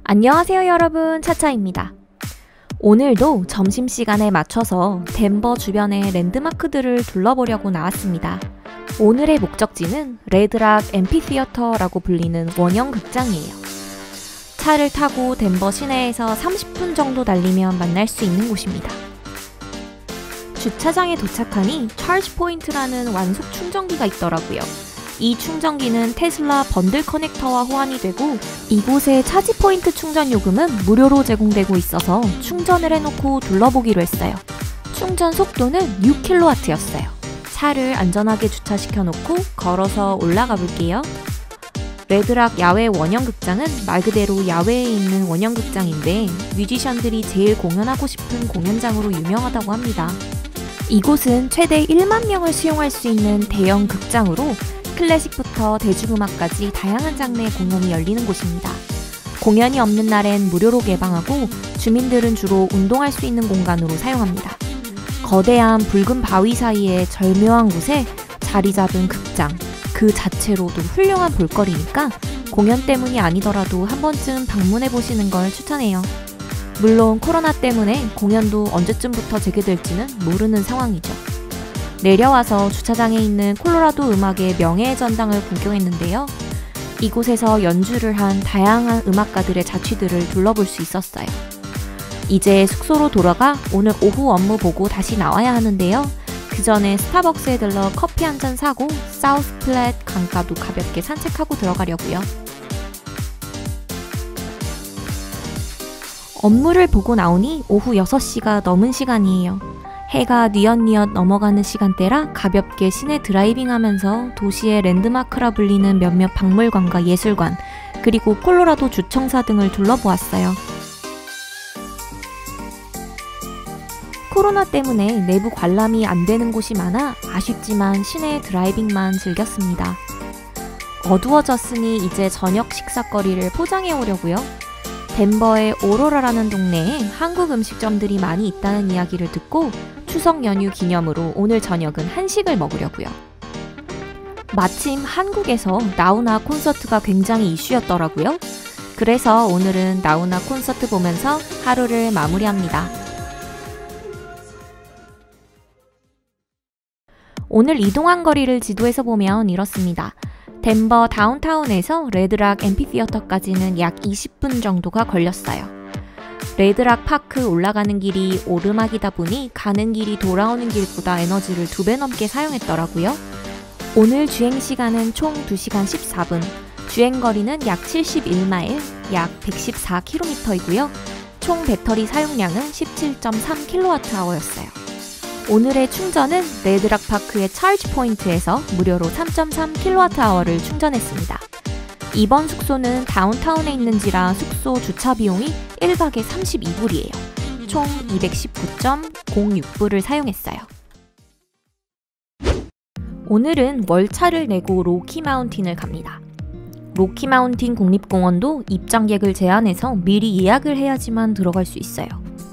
안녕하세요 여러분, 차차입니다. 오늘도 점심시간에 맞춰서 덴버 주변의 랜드마크들을 둘러보려고 나왔습니다. 오늘의 목적지는 레드락 앰피시어터라고 불리는 원형 극장이에요. 차를 타고 덴버 시내에서 30분 정도 달리면 만날 수 있는 곳입니다. 주차장에 도착하니 차지 포인트라는 완속 충전기가 있더라고요. 이 충전기는 테슬라 번들 커넥터와 호환이 되고 이곳의 차지 포인트 충전 요금은 무료로 제공되고 있어서 충전을 해놓고 둘러보기로 했어요. 충전 속도는 6kW였어요. 차를 안전하게 주차시켜놓고 걸어서 올라가 볼게요. 레드락 야외 원형극장은 말 그대로 야외에 있는 원형극장인데 뮤지션들이 제일 공연하고 싶은 공연장으로 유명하다고 합니다. 이곳은 최대 1만 명을 수용할 수 있는 대형 극장으로 클래식부터 대중음악까지 다양한 장르의 공연이 열리는 곳입니다. 공연이 없는 날엔 무료로 개방하고 주민들은 주로 운동할 수 있는 공간으로 사용합니다. 거대한 붉은 바위 사이에 절묘한 곳에 자리 잡은 극장, 그 자체로도 훌륭한 볼거리니까 공연 때문이 아니더라도 한 번쯤 방문해 보시는 걸 추천해요. 물론 코로나 때문에 공연도 언제쯤부터 재개될지는 모르는 상황이죠. 내려와서 주차장에 있는 콜로라도 음악의 명예의 전당을 구경했는데요. 이곳에서 연주를 한 다양한 음악가들의 자취들을 둘러볼 수 있었어요. 이제 숙소로 돌아가 오늘 오후 업무 보고 다시 나와야 하는데요. 그 전에 스타벅스에 들러 커피 한 잔 사고 사우스 플랫 강가도 가볍게 산책하고 들어가려고요. 업무를 보고 나오니 오후 6시가 넘은 시간이에요. 해가 뉘엿뉘엿 넘어가는 시간대라 가볍게 시내 드라이빙하면서 도시의 랜드마크라 불리는 몇몇 박물관과 예술관, 그리고 콜로라도 주청사 등을 둘러보았어요. 코로나 때문에 내부 관람이 안 되는 곳이 많아 아쉽지만 시내 드라이빙만 즐겼습니다. 어두워졌으니 이제 저녁 식사거리를 포장해 오려고요. 덴버의 오로라라는 동네에 한국 음식점들이 많이 있다는 이야기를 듣고 추석 연휴 기념으로 오늘 저녁은 한식을 먹으려고요. 마침 한국에서 나훈아 콘서트가 굉장히 이슈였더라고요. 그래서 오늘은 나훈아 콘서트 보면서 하루를 마무리합니다. 오늘 이동한 거리를 지도에서 보면 이렇습니다. 덴버 다운타운에서 레드락 앰피시어터까지는 약 20분 정도가 걸렸어요. 레드락 파크 올라가는 길이 오르막이다 보니 가는 길이 돌아오는 길보다 에너지를 2배 넘게 사용했더라고요. 오늘 주행시간은 총 2시간 14분, 주행거리는 약 71마일, 약 114km이고요. 총 배터리 사용량은 17.3kWh였어요. 오늘의 충전은 레드락 파크의 차지 포인트에서 무료로 3.3kWh를 충전했습니다. 이번 숙소는 다운타운에 있는지라 숙소 주차 비용이 1박에 32불이에요. 총 219.06불을 사용했어요. 오늘은 월차를 내고 로키 마운틴을 갑니다. 로키 마운틴 국립공원도 입장객을 제한해서 미리 예약을 해야지만 들어갈 수 있어요.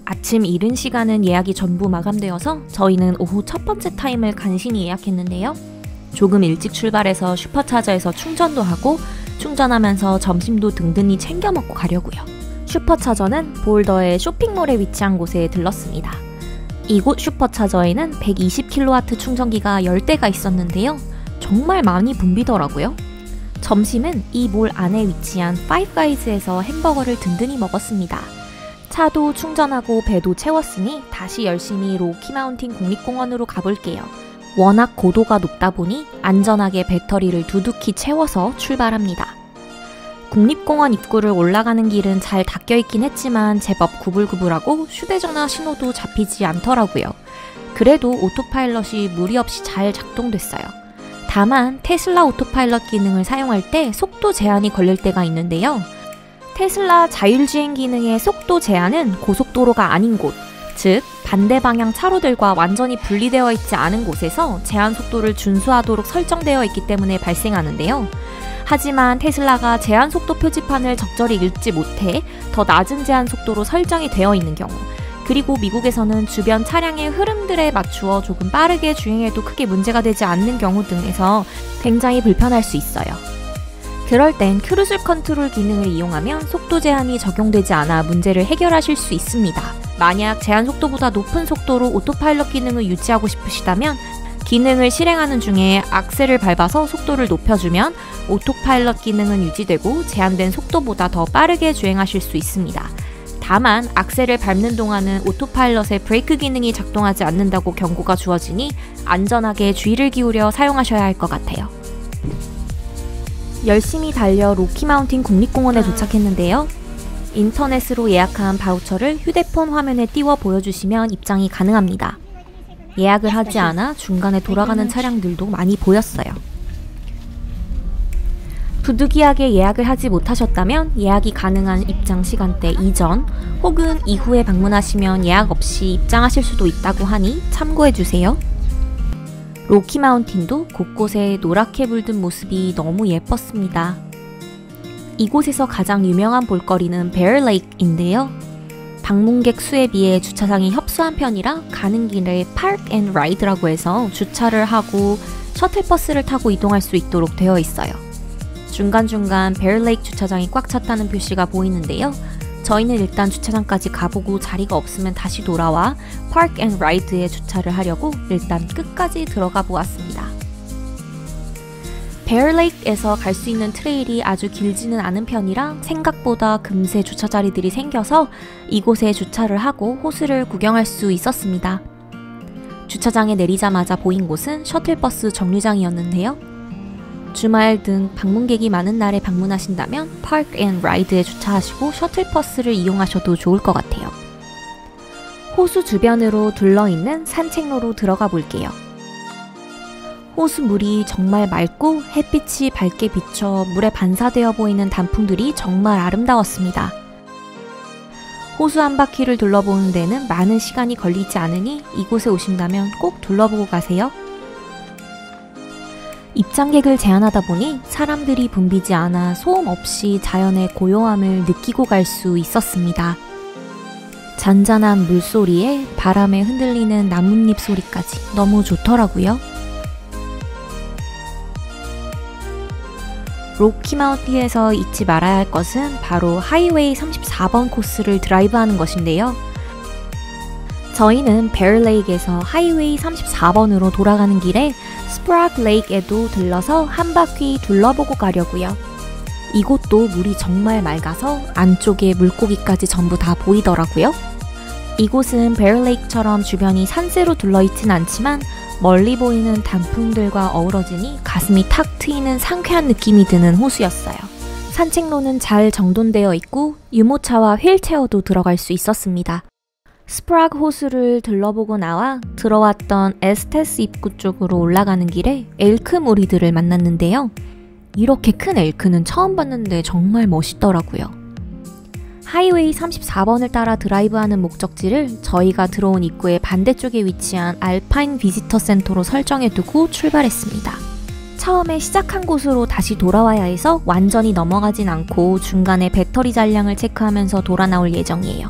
아침 이른 시간은 예약이 전부 마감되어서 저희는 오후 첫 번째 타임을 간신히 예약했는데요. 조금 일찍 출발해서 슈퍼차저에서 충전도 하고 충전하면서 점심도 든든히 챙겨 먹고 가려고요. 슈퍼차저는 볼더의 쇼핑몰에 위치한 곳에 들렀습니다. 이곳 슈퍼차저에는 120kW 충전기가 10대가 있었는데요. 정말 많이 붐비더라고요. 점심은 이 몰 안에 위치한 파이브가이즈에서 햄버거를 든든히 먹었습니다. 차도 충전하고 배도 채웠으니 다시 열심히 로키 마운틴 국립공원으로 가볼게요. 워낙 고도가 높다 보니 안전하게 배터리를 두둑히 채워서 출발합니다. 국립공원 입구를 올라가는 길은 잘 닦여있긴 했지만 제법 구불구불하고 휴대전화 신호도 잡히지 않더라고요. 그래도 오토파일럿이 무리 없이 잘 작동됐어요. 다만 테슬라 오토파일럿 기능을 사용할 때 속도 제한이 걸릴 때가 있는데요. 테슬라 자율주행 기능의 속도 제한은 고속도로가 아닌 곳, 즉 반대 방향 차로들과 완전히 분리되어 있지 않은 곳에서 제한 속도를 준수하도록 설정되어 있기 때문에 발생하는데요. 하지만 테슬라가 제한 속도 표지판을 적절히 읽지 못해 더 낮은 제한 속도로 설정이 되어 있는 경우, 그리고 미국에서는 주변 차량의 흐름들에 맞추어 조금 빠르게 주행해도 크게 문제가 되지 않는 경우 등에서 굉장히 불편할 수 있어요. 그럴 땐 크루즈 컨트롤 기능을 이용하면 속도 제한이 적용되지 않아 문제를 해결하실 수 있습니다. 만약 제한 속도보다 높은 속도로 오토파일럿 기능을 유지하고 싶으시다면 기능을 실행하는 중에 악셀을 밟아서 속도를 높여주면 오토파일럿 기능은 유지되고 제한된 속도보다 더 빠르게 주행하실 수 있습니다. 다만 악셀을 밟는 동안은 오토파일럿의 브레이크 기능이 작동하지 않는다고 경고가 주어지니 안전하게 주의를 기울여 사용하셔야 할 것 같아요. 열심히 달려 로키 마운틴 국립공원에 도착했는데요. 인터넷으로 예약한 바우처를 휴대폰 화면에 띄워 보여주시면 입장이 가능합니다. 예약을 하지 않아 중간에 돌아가는 차량들도 많이 보였어요. 부득이하게 예약을 하지 못하셨다면 예약이 가능한 입장 시간대 이전 혹은 이후에 방문하시면 예약 없이 입장하실 수도 있다고 하니 참고해주세요. 로키 마운틴도 곳곳에 노랗게 물든 모습이 너무 예뻤습니다. 이곳에서 가장 유명한 볼거리는 베어 레이크인데요. 방문객 수에 비해 주차장이 협소한 편이라 가는 길에 파크 앤 라이드라고 해서 주차를 하고 셔틀버스를 타고 이동할 수 있도록 되어 있어요. 중간중간 베어 레이크 주차장이 꽉 찼다는 표시가 보이는데요. 저희는 일단 주차장까지 가보고 자리가 없으면 다시 돌아와 파크 앤 라이드에 주차를 하려고 일단 끝까지 들어가 보았습니다. 베어 레이크에서 갈 수 있는 트레일이 아주 길지는 않은 편이라 생각보다 금세 주차 자리들이 생겨서 이곳에 주차를 하고 호수를 구경할 수 있었습니다. 주차장에 내리자마자 보인 곳은 셔틀버스 정류장이었는데요. 주말 등 방문객이 많은 날에 방문하신다면 파크 앤 라이드에 주차하시고 셔틀버스를 이용하셔도 좋을 것 같아요. 호수 주변으로 둘러있는 산책로로 들어가 볼게요. 호수 물이 정말 맑고 햇빛이 밝게 비쳐 물에 반사되어 보이는 단풍들이 정말 아름다웠습니다. 호수 한 바퀴를 둘러보는 데는 많은 시간이 걸리지 않으니 이곳에 오신다면 꼭 둘러보고 가세요. 입장객을 제한하다 보니 사람들이 붐비지 않아 소음 없이 자연의 고요함을 느끼고 갈 수 있었습니다. 잔잔한 물소리에 바람에 흔들리는 나뭇잎 소리까지 너무 좋더라고요. 로키 마운틴에서 잊지 말아야 할 것은 바로 하이웨이 34번 코스를 드라이브하는 것인데요. 저희는 베어 레이크에서 하이웨이 34번으로 돌아가는 길에 스프라그 레이크에도 들러서 한 바퀴 둘러보고 가려고요. 이곳도 물이 정말 맑아서 안쪽에 물고기까지 전부 다 보이더라고요. 이곳은 베어 레이크처럼 주변이 산세로 둘러있진 않지만 멀리 보이는 단풍들과 어우러지니 가슴이 탁 트이는 상쾌한 느낌이 드는 호수였어요. 산책로는 잘 정돈되어 있고 유모차와 휠체어도 들어갈 수 있었습니다. 스프라그 호수를 둘러보고 나와 들어왔던 에스테스 입구 쪽으로 올라가는 길에 엘크 무리들을 만났는데요. 이렇게 큰 엘크는 처음 봤는데 정말 멋있더라고요. 하이웨이 34번을 따라 드라이브하는 목적지를 저희가 들어온 입구의 반대쪽에 위치한 알파인 비지터 센터로 설정해두고 출발했습니다. 처음에 시작한 곳으로 다시 돌아와야 해서 완전히 넘어가진 않고 중간에 배터리 잔량을 체크하면서 돌아 나올 예정이에요.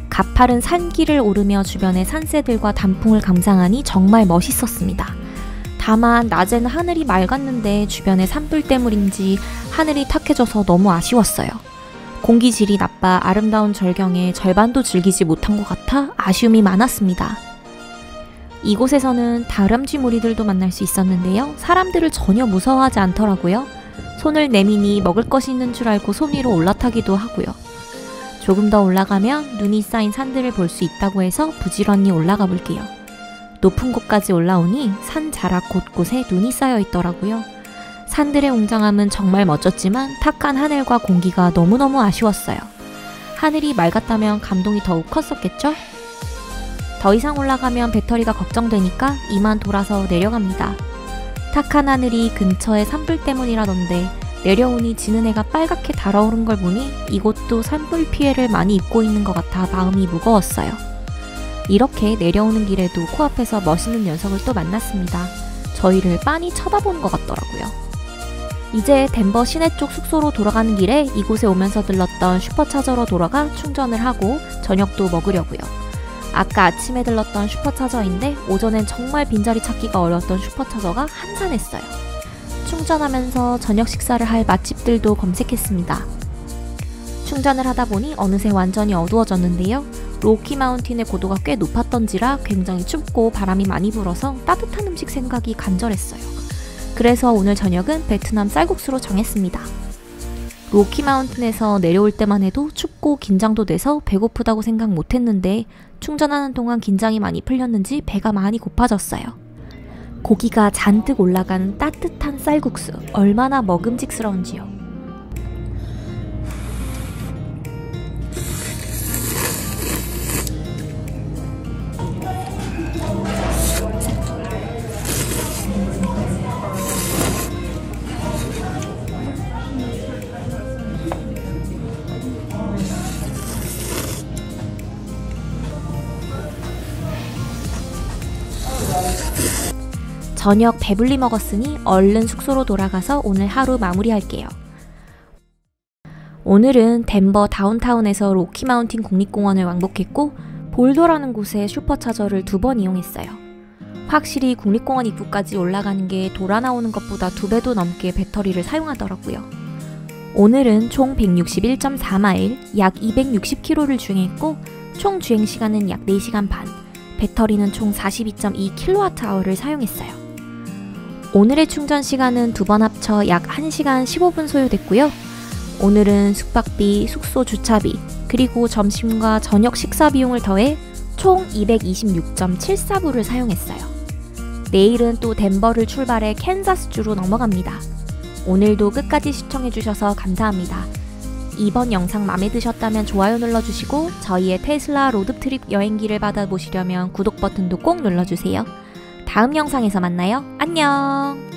가파른 산길을 오르며 주변의 산새들과 단풍을 감상하니 정말 멋있었습니다. 다만 낮에는 하늘이 맑았는데 주변의 산불 때문인지 하늘이 탁해져서 너무 아쉬웠어요. 공기질이 나빠 아름다운 절경의 절반도 즐기지 못한 것 같아 아쉬움이 많았습니다. 이곳에서는 다람쥐 무리들도 만날 수 있었는데요. 사람들을 전혀 무서워하지 않더라고요. 손을 내미니 먹을 것이 있는 줄 알고 손 위로 올라타기도 하고요. 조금 더 올라가면 눈이 쌓인 산들을 볼 수 있다고 해서 부지런히 올라가 볼게요. 높은 곳까지 올라오니 산 자락 곳곳에 눈이 쌓여 있더라고요. 산들의 웅장함은 정말 멋졌지만 탁한 하늘과 공기가 너무너무 아쉬웠어요. 하늘이 맑았다면 감동이 더욱 컸었겠죠? 더 이상 올라가면 배터리가 걱정되니까 이만 돌아서 내려갑니다. 탁한 하늘이 근처의 산불 때문이라던데 내려오니 지는 해가 빨갛게 달아오른 걸 보니 이곳도 산불 피해를 많이 입고 있는 것 같아 마음이 무거웠어요. 이렇게 내려오는 길에도 코앞에서 멋있는 녀석을 또 만났습니다. 저희를 빤히 쳐다보는 것 같더라고요. 이제 덴버 시내 쪽 숙소로 돌아가는 길에 이곳에 오면서 들렀던 슈퍼차저로 돌아가 충전을 하고 저녁도 먹으려고요. 아까 아침에 들렀던 슈퍼차저인데 오전엔 정말 빈자리 찾기가 어려웠던 슈퍼차저가 한산했어요. 충전하면서 저녁 식사를 할 맛집들도 검색했습니다. 충전을 하다 보니 어느새 완전히 어두워졌는데요. 로키 마운틴의 고도가 꽤 높았던지라 굉장히 춥고 바람이 많이 불어서 따뜻한 음식 생각이 간절했어요. 그래서 오늘 저녁은 베트남 쌀국수로 정했습니다. 로키 마운틴에서 내려올 때만 해도 춥고 긴장도 돼서 배고프다고 생각 못했는데 충전하는 동안 긴장이 많이 풀렸는지 배가 많이 고파졌어요. 고기가 잔뜩 올라간 따뜻한 쌀국수, 얼마나 먹음직스러운지요. 저녁 배불리 먹었으니 얼른 숙소로 돌아가서 오늘 하루 마무리할게요. 오늘은 덴버 다운타운에서 로키 마운틴 국립공원을 왕복했고 볼더라는 곳에 슈퍼차저를 2번 이용했어요. 확실히 국립공원 입구까지 올라가는 게 돌아 나오는 것보다 2배도 넘게 배터리를 사용하더라고요. 오늘은 총 161.4마일, 약 260km를 주행했고 총 주행시간은 약 4시간 반, 배터리는 총 42.2kWh를 사용했어요. 오늘의 충전 시간은 2번 합쳐 약 1시간 15분 소요됐고요. 오늘은 숙박비, 숙소 주차비, 그리고 점심과 저녁 식사 비용을 더해 총 226.74불을 사용했어요. 내일은 또 덴버를 출발해 캔자스주로 넘어갑니다. 오늘도 끝까지 시청해주셔서 감사합니다. 이번 영상 마음에 드셨다면 좋아요 눌러주시고 저희의 테슬라 로드트립 여행기를 받아보시려면 구독 버튼도 꼭 눌러주세요. 다음 영상에서 만나요. 안녕!